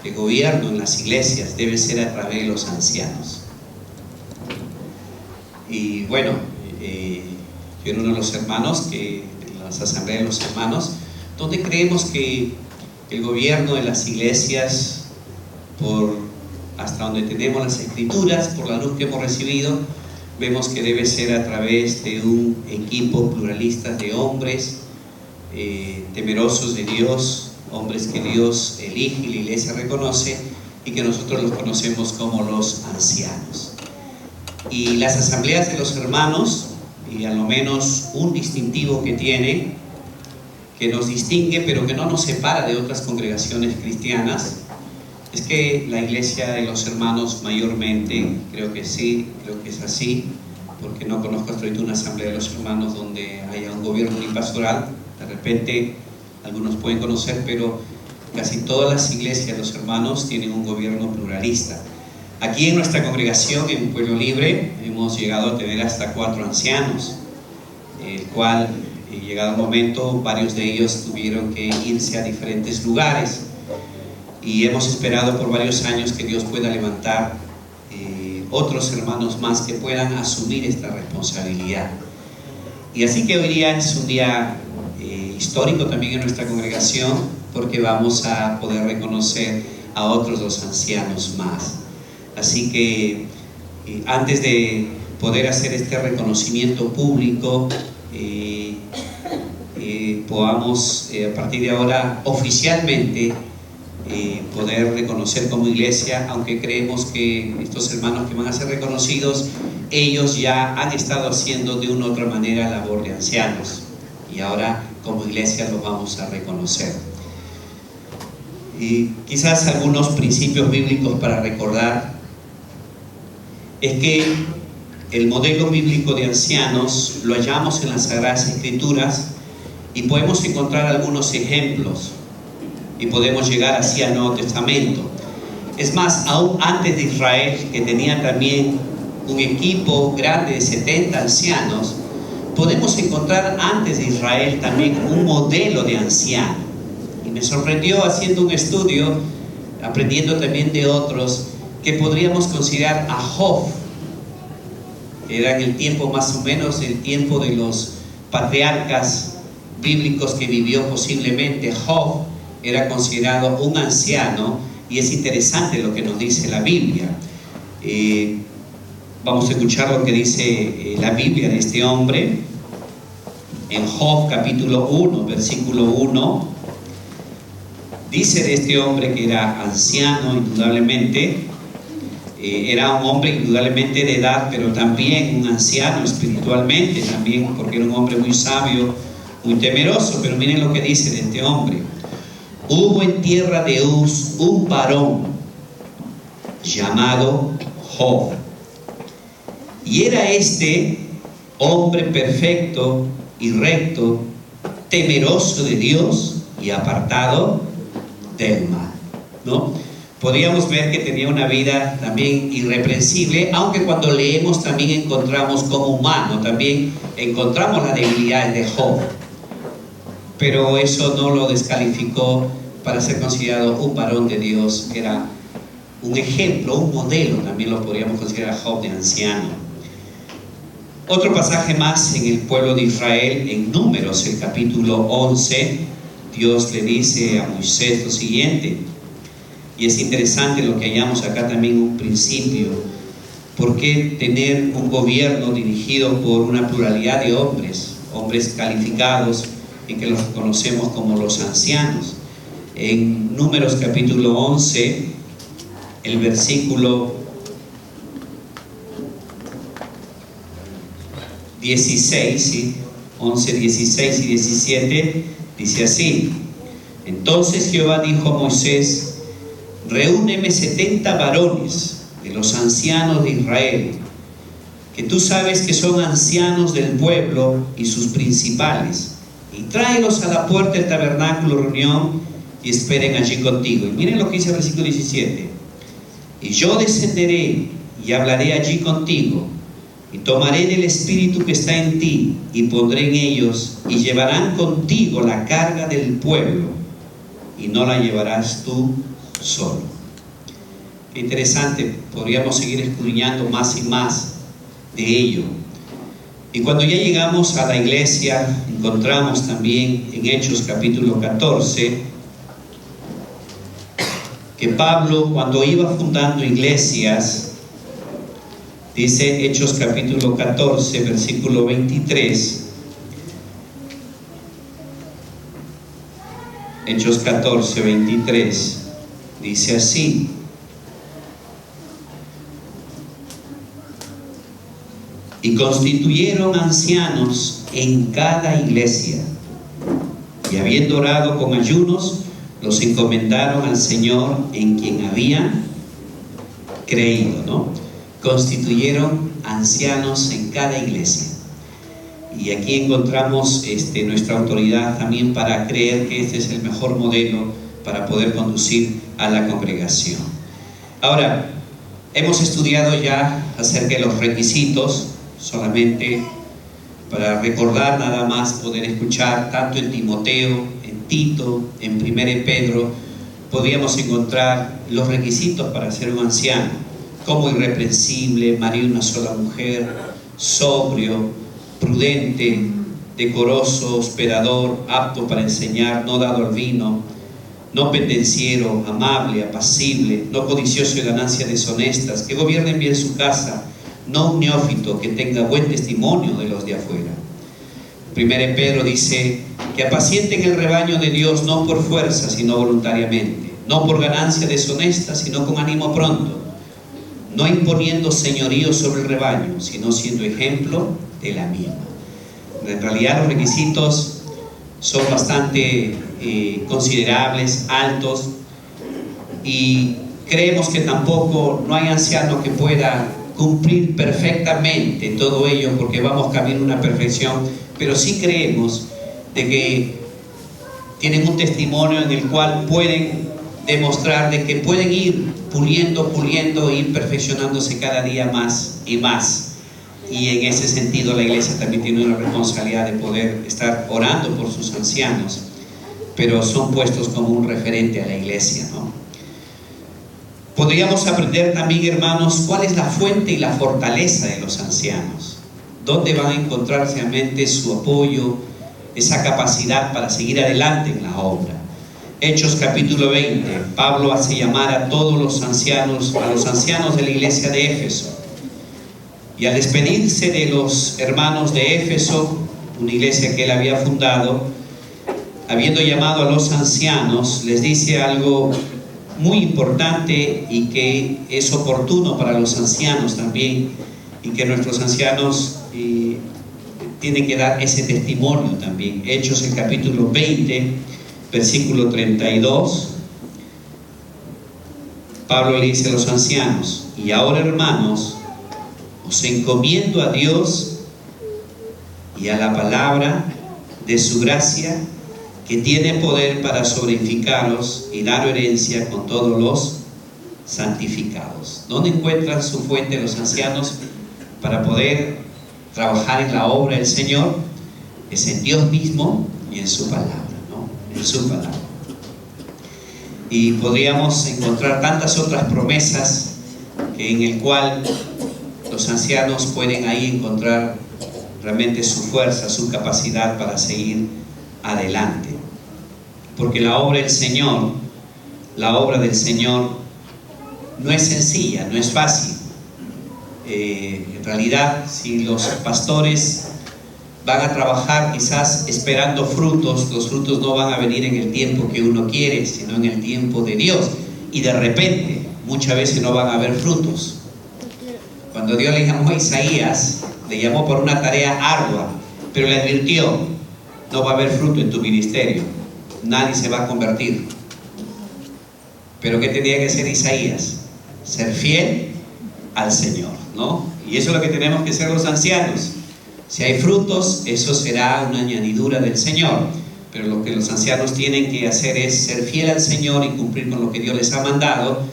de gobierno en las iglesias debe ser a través de los ancianos. Y bueno, yo era uno de los hermanos de las asambleas de los hermanos, donde creemos que el gobierno de las iglesias, hasta donde tenemos las escrituras, por la luz que hemos recibido, vemos que debe ser a través de un equipo pluralista de hombres temerosos de Dios, hombres que Dios elige y la iglesia reconoce, y que nosotros los conocemos como los ancianos. Y las asambleas de los hermanos, y a lo menos un distintivo que tiene, que nos distingue pero que no nos separa de otras congregaciones cristianas, es que la iglesia de los hermanos mayormente, creo que sí, creo que es así, porque no conozco hasta ahorita una asamblea de los hermanos donde haya un gobierno unipastoral. De repente algunos pueden conocer, pero casi todas las iglesias de los hermanos tienen un gobierno pluralista. Aquí en nuestra congregación, en Pueblo Libre, hemos llegado a tener hasta 4 ancianos, el cual, llegado el momento, varios de ellos tuvieron que irse a diferentes lugares, y hemos esperado por varios años que Dios pueda levantar otros hermanos más que puedan asumir esta responsabilidad. Y así que hoy día es un día histórico también en nuestra congregación, porque vamos a poder reconocer a otros 2 ancianos más. Así que antes de poder hacer este reconocimiento público, podamos a partir de ahora oficialmente poder reconocer como iglesia, aunque creemos que estos hermanos que van a ser reconocidos, ellos ya han estado haciendo de una u otra manera labor de ancianos, y ahora como iglesia los vamos a reconocer. Y quizás algunos principios bíblicos para recordar es que el modelo bíblico de ancianos lo hallamos en las Sagradas Escrituras, y podemos encontrar algunos ejemplos, y podemos llegar así al Nuevo Testamento. Es más, aún antes de Israel, que tenía también un equipo grande de 70 ancianos, podemos encontrar antes de Israel también un modelo de anciano. Y me sorprendió haciendo un estudio, aprendiendo también de otros, que podríamos considerar a Job, que era en el tiempo más o menos, el tiempo de los patriarcas bíblicos que vivió posiblemente. Job era considerado un anciano, y es interesante lo que nos dice la Biblia. Vamos a escuchar lo que dice la Biblia de este hombre en Job capítulo 1, versículo 1. Dice de este hombre que era anciano, indudablemente, era un hombre indudablemente de edad, pero también un anciano espiritualmente, también porque era un hombre muy sabio, muy temeroso. Pero miren lo que dice de este hombre: hubo en tierra de Uz un varón llamado Job, y era este hombre perfecto y recto, temeroso de Dios y apartado del mal. ¿No? Podríamos ver que tenía una vida también irreprensible, aunque cuando leemos también encontramos como humano, también encontramos las debilidades de Job, pero eso no lo descalificó para ser considerado un varón de Dios. Era un ejemplo, un modelo, también lo podríamos considerar Job de anciano. Otro pasaje más en el pueblo de Israel, en Números, el capítulo 11, Dios le dice a Moisés lo siguiente, y es interesante lo que hallamos acá también, un principio. ¿Por qué tener un gobierno dirigido por una pluralidad de hombres calificados, y que los conocemos como los ancianos? En Números capítulo 11, el versículo 16, ¿sí? 11, 16 y 17, dice así: entonces Jehová dijo a Moisés: reúneme 70 varones de los ancianos de Israel, que tú sabes que son ancianos del pueblo y sus principales, y tráelos a la puerta del tabernáculo de reunión, y esperen allí contigo. Y miren lo que dice el versículo 17: y yo descenderé y hablaré allí contigo, y tomaré del espíritu que está en ti, y pondré en ellos, y llevarán contigo la carga del pueblo, y no la llevarás tú solo. Qué interesante, podríamos seguir escudriñando más y más de ello. Y cuando ya llegamos a la iglesia, encontramos también en Hechos capítulo 14, que Pablo, cuando iba fundando iglesias, dice Hechos capítulo 14, versículo 23, Hechos 14, 23, dice así: y constituyeron ancianos en cada iglesia, y habiendo orado con ayunos, los encomendaron al Señor en quien habían creído, ¿no? Constituyeron ancianos en cada iglesia. Y aquí encontramos nuestra autoridad también para creer que este es el mejor modelo para poder conducir a la congregación. Ahora, hemos estudiado ya acerca de los requisitos, solamente para recordar nada más, poder escuchar tanto en Timoteo, en Tito, en 1 Pedro, podríamos encontrar los requisitos para ser un anciano, como irreprensible, marido de una sola mujer, sobrio, prudente, decoroso, hospedador, apto para enseñar, no dado al vino, no pendenciero, amable, apacible, no codicioso de ganancias deshonestas, que gobiernen bien su casa, no un neófito, que tenga buen testimonio de los de afuera. 1 Pedro dice que apacienten el rebaño de Dios no por fuerza, sino voluntariamente, no por ganancia deshonesta, sino con ánimo pronto, no imponiendo señorío sobre el rebaño, sino siendo ejemplo de la misma. En realidad los requisitos son bastante considerables, altos, y creemos que tampoco no hay anciano que pueda cumplir perfectamente todo ello, porque vamos camino a una perfección, pero sí creemos de que tienen un testimonio en el cual pueden demostrar de que pueden ir puliendo, ir perfeccionándose cada día más y más. Y en ese sentido la iglesia también tiene una responsabilidad de poder estar orando por sus ancianos, pero son puestos como un referente a la iglesia, ¿no? Podríamos aprender también, hermanos, cuál es la fuente y la fortaleza de los ancianos, dónde van a encontrar realmente su apoyo, esa capacidad para seguir adelante en la obra. Hechos capítulo 20, Pablo hace llamar a todos los ancianos, a los ancianos de la iglesia de Éfeso, y al despedirse de los hermanos de Éfeso, una iglesia que él había fundado, habiendo llamado a los ancianos, les dice algo muy importante y que es oportuno para los ancianos también, y que nuestros ancianos tienen que dar ese testimonio también. Hechos el capítulo 20, versículo 32, Pablo le dice a los ancianos: y ahora, hermanos, os encomiendo a Dios y a la palabra de su gracia, que tiene poder para sobreedificaros y dar herencia con todos los santificados. ¿Dónde encuentran su fuente los ancianos para poder trabajar en la obra del Señor? Es en Dios mismo y en su palabra, ¿no? En su palabra. Y podríamos encontrar tantas otras promesas en el cual los ancianos pueden ahí encontrar realmente su fuerza, su capacidad para seguir adelante. Porque la obra del Señor no es sencilla, no es fácil. En realidad, si los pastores van a trabajar quizás esperando frutos, los frutos no van a venir en el tiempo que uno quiere, sino en el tiempo de Dios. Y de repente, muchas veces no van a haber frutos. Cuando Dios le llamó a Isaías, le llamó por una tarea ardua, pero le advirtió: no va a haber fruto en tu ministerio, nadie se va a convertir. Pero ¿qué tenía que hacer Isaías? Ser fiel al Señor, ¿no? Y eso es lo que tenemos que ser los ancianos. Si hay frutos, eso será una añadidura del Señor, pero lo que los ancianos tienen que hacer es ser fiel al Señor y cumplir con lo que Dios les ha mandado,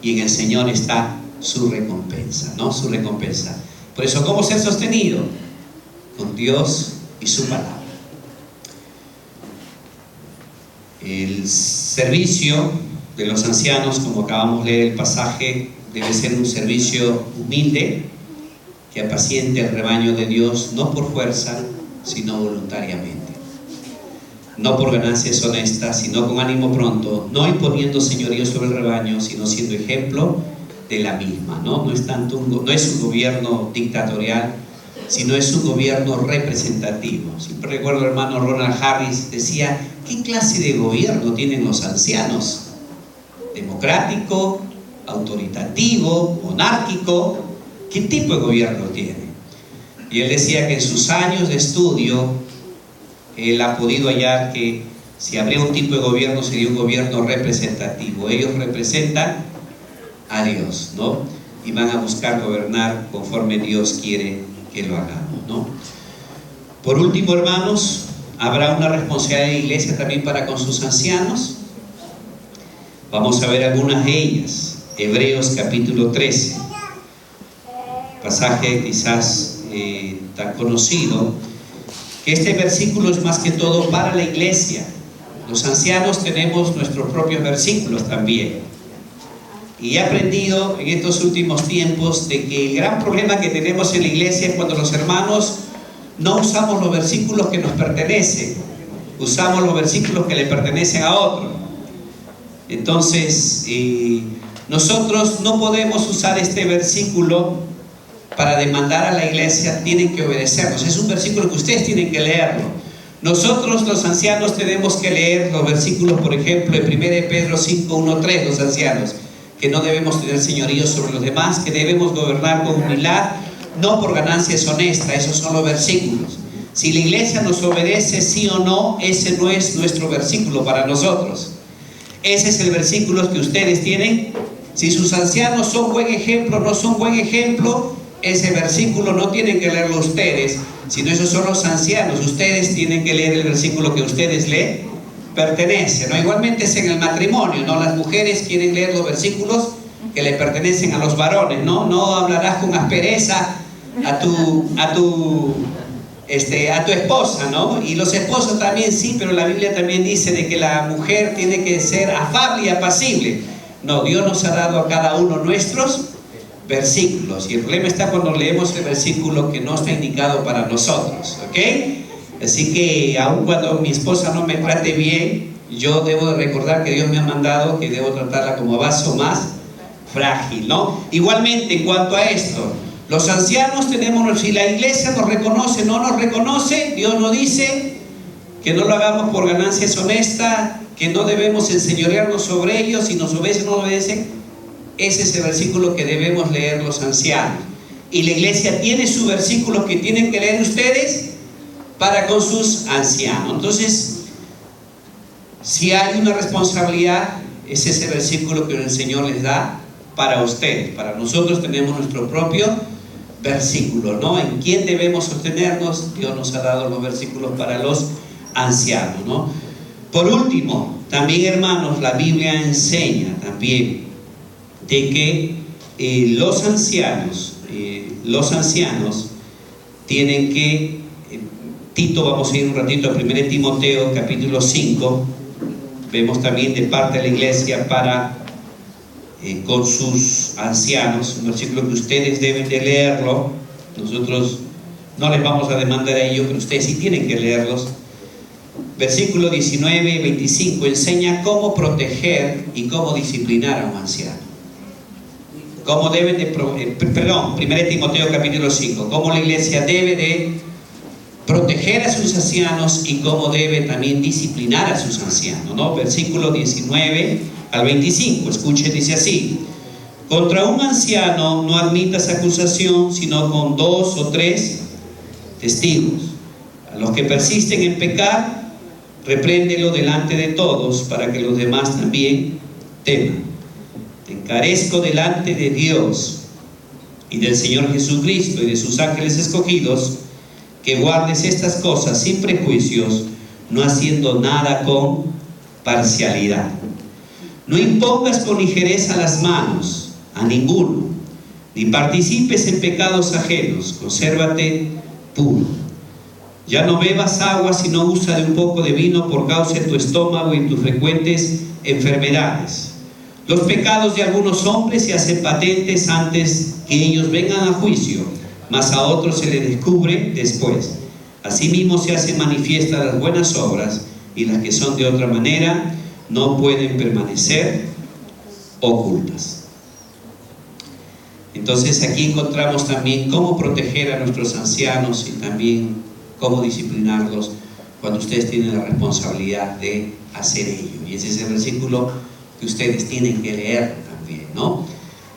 y en el Señor está su recompensa, ¿no? Su recompensa. Por eso, ¿cómo ser sostenido? Con Dios y su palabra. El servicio de los ancianos, como acabamos de leer el pasaje, debe ser un servicio humilde, que apaciente el rebaño de Dios, no por fuerza, sino voluntariamente. No por ganancias honestas, sino con ánimo pronto, no imponiendo señorío sobre el rebaño, sino siendo ejemplo de la misma, ¿no? No es un gobierno dictatorial, sino es un gobierno representativo. Siempre recuerdo al hermano Ronald Harris, decía: ¿qué clase de gobierno tienen los ancianos? ¿Democrático? ¿Autoritativo? ¿Monárquico? ¿Qué tipo de gobierno tiene? Y él decía que en sus años de estudio él ha podido hallar que si habría un tipo de gobierno, sería un gobierno representativo. Ellos representan a Dios, ¿no? Y van a buscar gobernar conforme Dios quiere que lo hagamos, ¿no? Por último, hermanos, habrá una responsabilidad de la iglesia también para con sus ancianos. Vamos a ver algunas de ellas. Hebreos capítulo 13, pasaje quizás tan conocido, que este versículo es más que todo para la iglesia. Los ancianos tenemos nuestros propios versículos también, y he aprendido en estos últimos tiempos de que el gran problema que tenemos en la iglesia es cuando los hermanos no usamos los versículos que nos pertenecen, usamos los versículos que le pertenecen a otro. Entonces nosotros no podemos usar este versículo para demandar a la iglesia. Tienen que obedecernos. Es un versículo que ustedes tienen que leerlo. Nosotros los ancianos tenemos que leer los versículos, por ejemplo, en 1 Pedro 5, 1, 3, los ancianos, que no debemos tener señorío sobre los demás, que debemos gobernar con humildad, no por ganancias honestas. Esos son los versículos. Si la iglesia nos obedece sí o no, ese no es nuestro versículo para nosotros. Ese es el versículo que ustedes tienen. Si sus ancianos son buen ejemplo, no son buen ejemplo, ese versículo no tienen que leerlo ustedes, sino esos son los ancianos. Ustedes tienen que leer el versículo que a ustedes le pertenece, ¿no? Igualmente es en el matrimonio, ¿no? Las mujeres quieren leer los versículos que le pertenecen a los varones, ¿no? No hablarás con aspereza a tu esposa, ¿no? Y los esposos también sí, pero la Biblia también dice de que la mujer tiene que ser afable y apacible. No, Dios nos ha dado a cada uno nuestros versículos, y el problema está cuando leemos el versículo que no está indicado para nosotros, ¿ok? Así que aun cuando mi esposa no me trate bien, yo debo de recordar que Dios me ha mandado que debo tratarla como vaso más frágil, ¿no? Igualmente, en cuanto a esto, los ancianos tenemos, si la iglesia nos reconoce, no nos reconoce, Dios nos dice que no lo hagamos por ganancias honestas, que no debemos enseñorearnos sobre ellos. Si nos obedecen o no obedecen, ese es el versículo que debemos leer los ancianos. Y la iglesia tiene su versículo que tienen que leer ustedes para con sus ancianos. Entonces, si hay una responsabilidad, es ese versículo que el Señor les da para ustedes. Para nosotros tenemos nuestro propio versículo, ¿no? ¿En quién debemos sostenernos? Dios nos ha dado los versículos para los ancianos, ¿no? Por último, también, hermanos, la Biblia enseña también de que los ancianos tienen que, Tito, vamos a ir un ratito a 1 Timoteo capítulo 5, vemos también de parte de la iglesia para con sus ancianos, un versículo que ustedes deben de leerlo. Nosotros no les vamos a demandar a ellos, pero ustedes sí tienen que leerlos. Versículo 19 y 25 enseña cómo proteger y cómo disciplinar a un anciano. Cómo deben de, 1 Timoteo capítulo 5, cómo la iglesia debe de proteger a sus ancianos y cómo debe también disciplinar a sus ancianos, ¿no? Versículo 19 al 25, escuche, dice así: contra un anciano no admitas acusación, sino con 2 o 3 testigos. A los que persisten en pecar, repréndelo delante de todos, para que los demás también teman. Te encarezco delante de Dios y del Señor Jesucristo y de sus ángeles escogidos, que guardes estas cosas sin prejuicios, no haciendo nada con parcialidad. No impongas con ligereza las manos a ninguno, ni participes en pecados ajenos. Consérvate puro. Ya no bebas agua, sino usa de un poco de vino por causa de tu estómago y tus frecuentes enfermedades. Los pecados de algunos hombres se hacen patentes antes que ellos vengan a juicio, mas a otros se les descubre después. Asimismo se hacen manifiestas las buenas obras, y las que son de otra manera no pueden permanecer ocultas. Entonces aquí encontramos también cómo proteger a nuestros ancianos y también cómo disciplinarlos cuando ustedes tienen la responsabilidad de hacer ello. Y ese es el versículo que ustedes tienen que leer también, ¿no?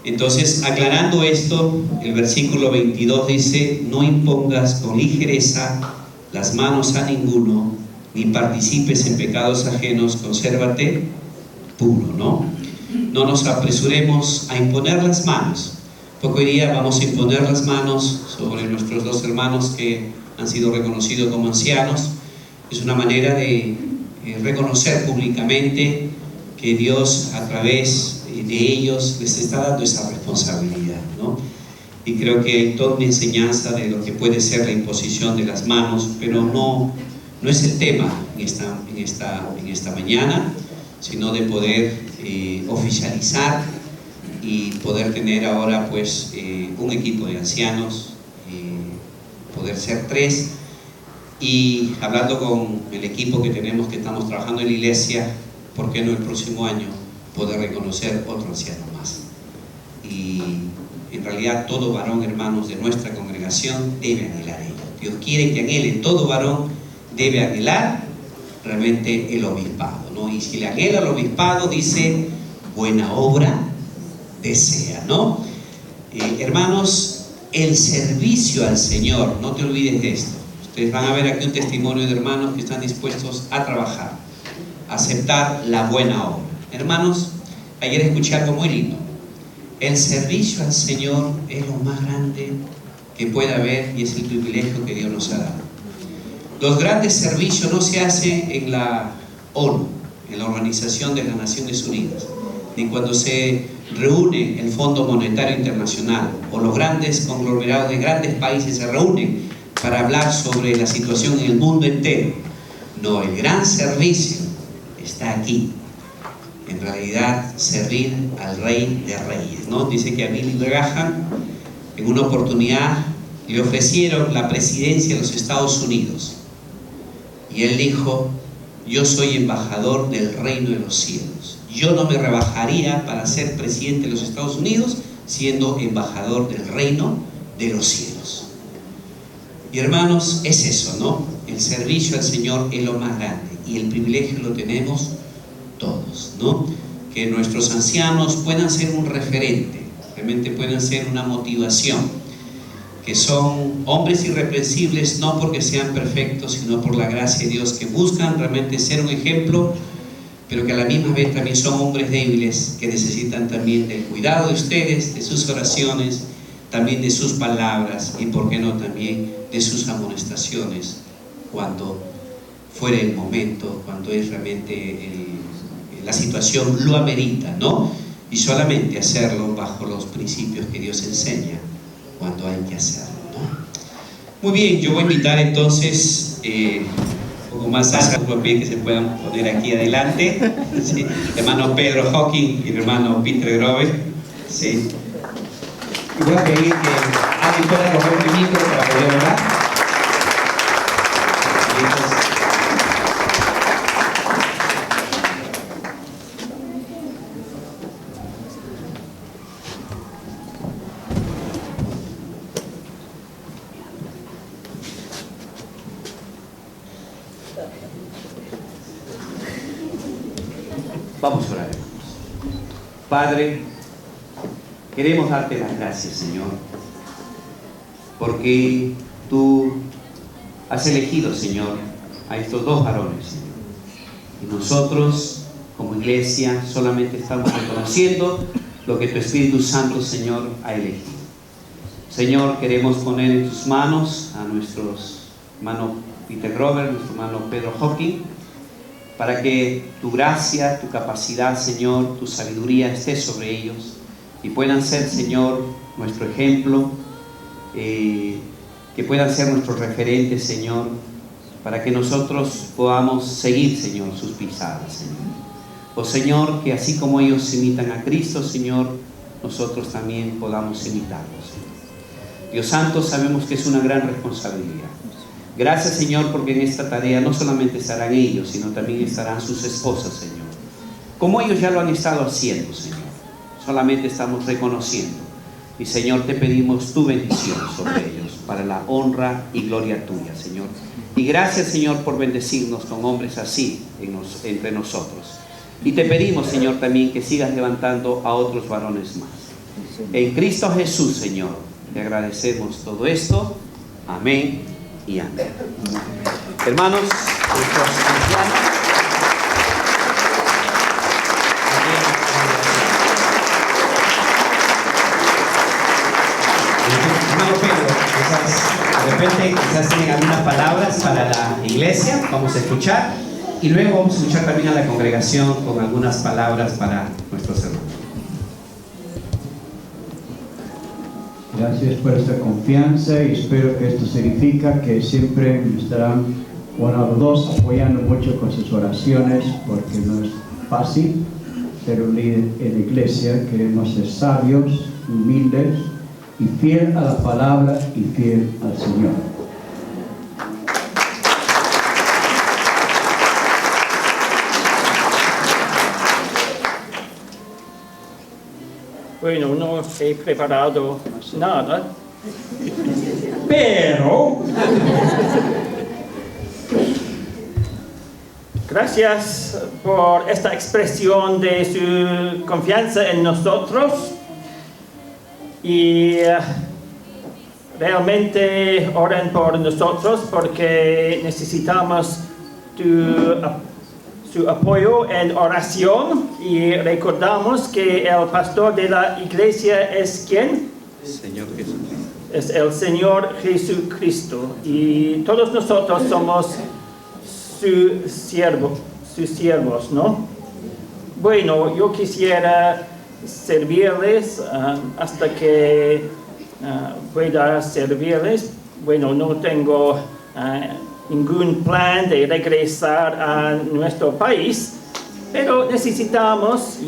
Entonces, aclarando esto, el versículo 22 dice: no impongas con ligereza las manos a ninguno, ni participes en pecados ajenos, consérvate puro, ¿no? No nos apresuremos a imponer las manos, porque hoy día vamos a imponer las manos sobre nuestros dos hermanos que han sido reconocidos como ancianos. Es una manera de reconocer públicamente que Dios a través de ellos les está dando esa responsabilidad, ¿no? Y creo que hay toda una enseñanza de lo que puede ser la imposición de las manos, pero no es el tema en esta mañana, sino de poder oficializar y poder tener ahora pues un equipo de ancianos, poder ser 3, y hablando con el equipo que tenemos, que estamos trabajando en la iglesia, ¿por qué no el próximo año poder reconocer otro anciano más? Y en realidad todo varón, hermanos, de nuestra congregación debe anhelar ello. Dios quiere que anhele, todo varón debe anhelar realmente el obispado, ¿no? Y si le anhela el obispado, dice, buena obra desea, ¿no? Hermanos, el servicio al Señor, no te olvides de esto. Ustedes van a ver aquí un testimonio de hermanos que están dispuestos a trabajar, a aceptar la buena obra. Hermanos, ayer escuché algo muy lindo. El servicio al Señor es lo más grande que puede haber, y es el privilegio que Dios nos ha dado. Los grandes servicios no se hacen en la ONU, en la Organización de las Naciones Unidas, ni cuando se reúne el Fondo Monetario Internacional o los grandes conglomerados de grandes países se reúnen para hablar sobre la situación en el mundo entero. No, el gran servicio está aquí. En realidad, servir al Rey de Reyes, ¿no? Dice que a Billy Graham, en una oportunidad, le ofrecieron la presidencia de los Estados Unidos. Y él dijo, yo soy embajador del reino de los cielos. Yo no me rebajaría para ser presidente de los Estados Unidos siendo embajador del reino de los cielos. Y hermanos, es eso, ¿no? El servicio al Señor es lo más grande. Y el privilegio lo tenemos todos, ¿no? Que nuestros ancianos puedan ser un referente, realmente puedan ser una motivación, que son hombres irreprensibles no porque sean perfectos, sino por la gracia de Dios, que buscan realmente ser un ejemplo, pero que a la misma vez también son hombres débiles que necesitan también del cuidado de ustedes, de sus oraciones, también de sus palabras y por qué no también de sus amonestaciones cuando fuera el momento, cuando es realmente la situación lo amerita, ¿no? Y solamente hacerlo bajo los principios que Dios enseña cuando hay que hacerlo, ¿no? Muy bien, yo voy a invitar entonces un poco más a que se puedan poner aquí adelante, ¿sí? El hermano Pedro Hawking y el hermano Peter Grover, ¿sí? Y voy a pedir que alguien pueda coger el micro para poder hablar. Vamos a orar. Padre, queremos darte las gracias, Señor, porque tú has elegido, Señor, a estos dos varones, Señor. Y nosotros, como iglesia, solamente estamos reconociendo lo que tu Espíritu Santo, Señor, ha elegido. Señor, queremos poner en tus manos a nuestros hermanos Peter Grover, nuestro hermano Pedro Hawking, para que tu gracia, tu capacidad, Señor, tu sabiduría esté sobre ellos y puedan ser, Señor, nuestro ejemplo, que puedan ser nuestros referentes, Señor, para que nosotros podamos seguir, Señor, sus pisadas, Señor. Oh Señor, que así como ellos imitan a Cristo, Señor, nosotros también podamos imitarlos. Dios Santo, sabemos que es una gran responsabilidad. Gracias, Señor, porque en esta tarea no solamente estarán ellos, sino también estarán sus esposas, Señor. Como ellos ya lo han estado haciendo, Señor. Solamente estamos reconociendo. Y, Señor, te pedimos tu bendición sobre ellos, para la honra y gloria tuya, Señor. Y gracias, Señor, por bendecirnos con hombres así entre nosotros. Y te pedimos, Señor, también que sigas levantando a otros varones más. En Cristo Jesús, Señor, te agradecemos todo esto. Amén y amén. Hermanos, nuestros ancianos, hermano Pedro, de repente quizás tienen algunas palabras para la iglesia, vamos a escuchar, y luego vamos a escuchar también a la congregación con algunas palabras para nuestros hermanos. Gracias por esta confianza y espero que esto significa que siempre me estarán uno o dos apoyando mucho con sus oraciones, porque no es fácil ser un líder en la iglesia. Queremos ser sabios, humildes y fiel a la palabra y fiel al Señor. Bueno, no he preparado nada, pero gracias por esta expresión de su confianza en nosotros y realmente oren por nosotros porque necesitamos su apoyo en oración y recordamos que el pastor de la iglesia es ¿quién? Señor Jesucristo. Es el Señor Jesucristo y todos nosotros somos sus siervos, ¿no? Bueno, yo quisiera servirles hasta que pueda servirles. Bueno, no tengo ningún plan de regresar a nuestro país, pero necesitamos,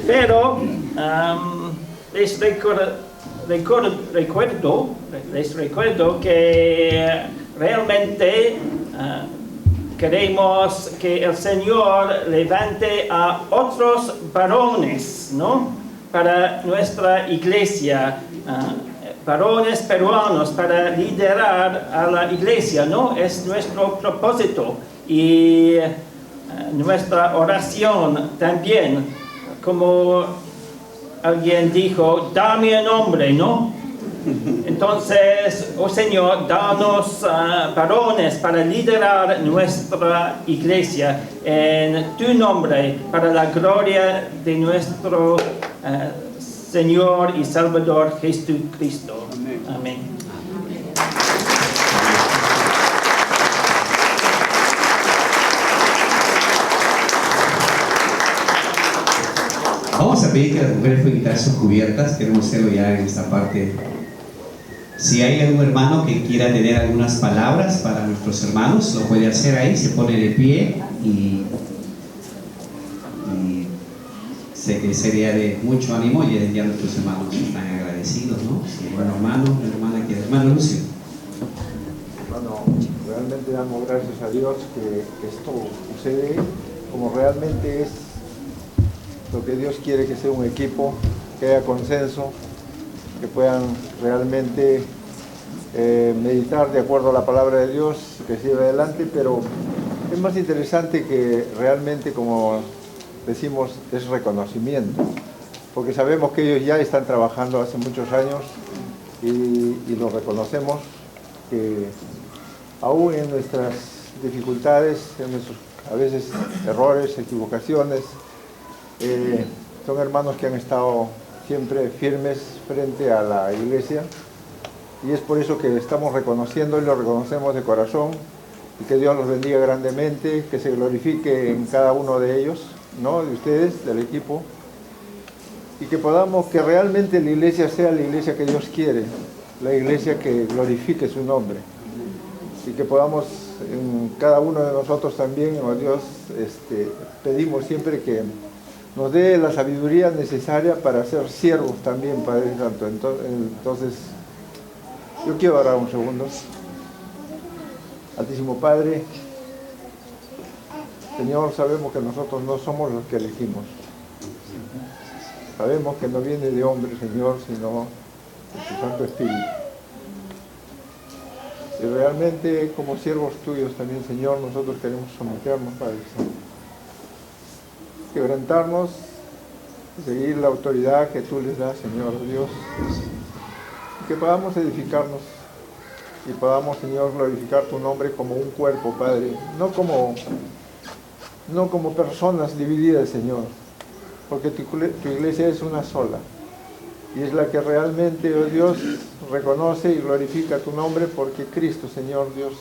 pero les recuerdo que realmente queremos que el Señor levante a otros varones, ¿no? Para nuestra iglesia. Varones peruanos para liderar a la iglesia, ¿no? Es nuestro propósito y nuestra oración también, como alguien dijo, dame un hombre, ¿no? Entonces, oh Señor, danos varones para liderar nuestra iglesia en tu nombre, para la gloria de nuestro Señor y Salvador Jesucristo. Amén. Amén. Vamos a pedir que las mujeres puedan quitar sus cubiertas. Queremos hacerlo ya en esta parte. Si hay algún hermano que quiera tener algunas palabras para nuestros hermanos, lo puede hacer ahí, se pone de pie y sé que sería de mucho ánimo y ya nuestros hermanos están agradecidos, ¿no? Si hay un hermano, una hermana que... Hermano Lucio. Bueno, realmente damos gracias a Dios que esto sucede como realmente es lo que Dios quiere, que sea un equipo, que haya consenso, que puedan realmente meditar de acuerdo a la palabra de Dios, que siga adelante, pero es más interesante que realmente, como decimos, es reconocimiento, porque sabemos que ellos ya están trabajando hace muchos años y lo reconocemos, que aún en nuestras dificultades, en nuestros a veces errores, equivocaciones, son hermanos que han estado siempre firmes frente a la iglesia, y es por eso que estamos reconociendo y lo reconocemos de corazón, y que Dios los bendiga grandemente, que se glorifique en cada uno de ellos, ¿no? De ustedes, del equipo, y que podamos, que realmente la iglesia sea la iglesia que Dios quiere, la iglesia que glorifique su nombre, y que podamos en cada uno de nosotros también, oh Dios, pedimos siempre que nos dé la sabiduría necesaria para ser siervos también, Padre Santo. Entonces, yo quiero orar un segundo. Altísimo Padre, Señor, sabemos que nosotros no somos los que elegimos. Sabemos que no viene de hombre, Señor, sino de tu Santo Espíritu. Y realmente, como siervos tuyos también, Señor, nosotros queremos someternos, Padre Santo. Quebrantarnos, seguir la autoridad que tú les das, Señor Dios. Y que podamos edificarnos y podamos, Señor, glorificar tu nombre como un cuerpo, Padre. No como personas divididas, Señor. Porque tu iglesia es una sola. Y es la que realmente, oh Dios, reconoce y glorifica tu nombre, porque Cristo, Señor Dios,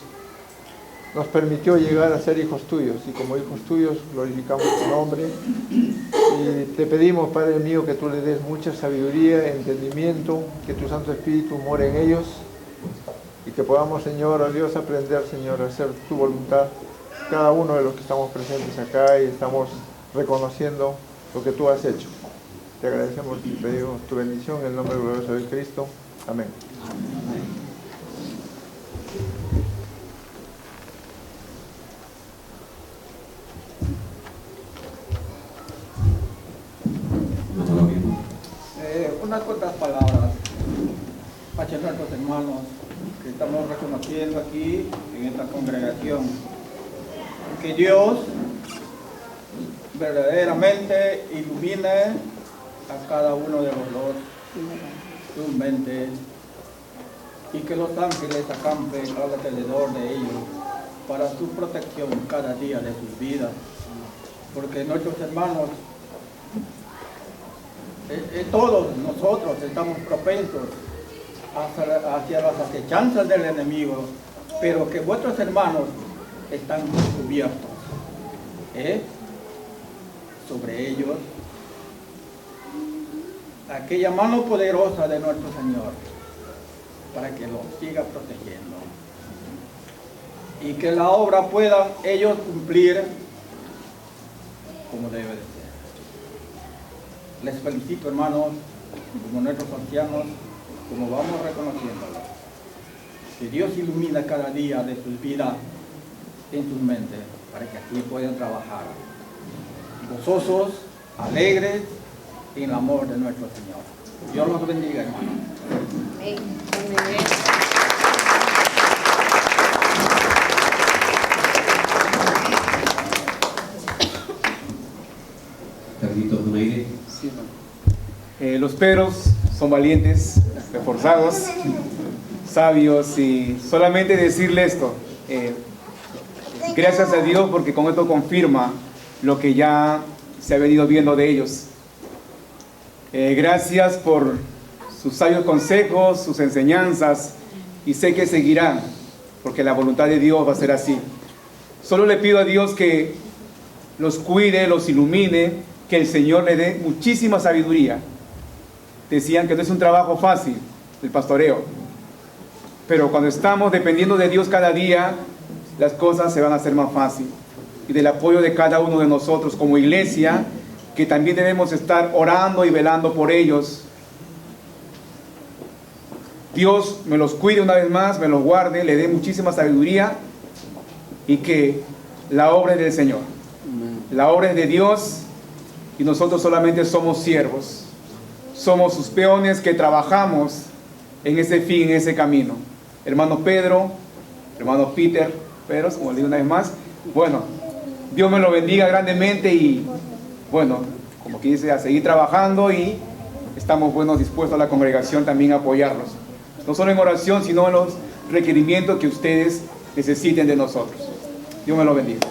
nos permitió llegar a ser hijos tuyos. Y como hijos tuyos glorificamos tu nombre. Y te pedimos, Padre mío, que tú le des mucha sabiduría, entendimiento, que tu Santo Espíritu more en ellos. Y que podamos, Señor, oh Dios, aprender, Señor, a hacer tu voluntad. Cada uno de los que estamos presentes acá y estamos reconociendo lo que tú has hecho. Te agradecemos y pedimos tu bendición en el nombre glorioso de Cristo. Amén. Unas cuantas palabras hacia nuestros hermanos que estamos reconociendo aquí en esta congregación. Que Dios verdaderamente ilumine a cada uno de los dos sus mentes y que los ángeles acampen alrededor de ellos para su protección cada día de sus vidas, porque nuestros hermanos, todos nosotros estamos propensos hacia las acechanzas del enemigo, pero que vuestros hermanos están cubiertos sobre ellos aquella mano poderosa de nuestro Señor para que los siga protegiendo y que la obra puedan ellos cumplir como debe de ser. Les felicito, hermanos, como nuestros ancianos, como vamos reconociéndolo. Que Dios ilumina cada día de sus vidas en sus mentes para que así puedan trabajar gozosos, alegres en el amor de nuestro Señor. Dios los bendiga, hermanos. Amén. Carlitos Donaire. Sí, los Pedros son valientes, esforzados, sabios, y solamente decirle esto, gracias a Dios, porque con esto confirma lo que ya se ha venido viendo de ellos. Gracias por sus sabios consejos, sus enseñanzas, y sé que seguirán, porque la voluntad de Dios va a ser así. Solo le pido a Dios que los cuide, los ilumine, que el Señor le dé muchísima sabiduría. Decían que no es un trabajo fácil el pastoreo, pero cuando estamos dependiendo de Dios cada día, las cosas se van a hacer más fácil. Y del apoyo de cada uno de nosotros como iglesia, que también debemos estar orando y velando por ellos. Dios me los cuide una vez más, me los guarde, le dé muchísima sabiduría, y que la obra es del Señor. La obra es de Dios y nosotros solamente somos siervos. Somos sus peones que trabajamos en ese fin, en ese camino. Hermano Pedro, hermano Peter, Pedro, como le digo una vez más, bueno, Dios me lo bendiga grandemente y, bueno, como que dice, a seguir trabajando, y estamos, bueno, dispuestos a la congregación también a apoyarlos. No solo en oración, sino en los requerimientos que ustedes necesiten de nosotros. Dios me lo bendiga.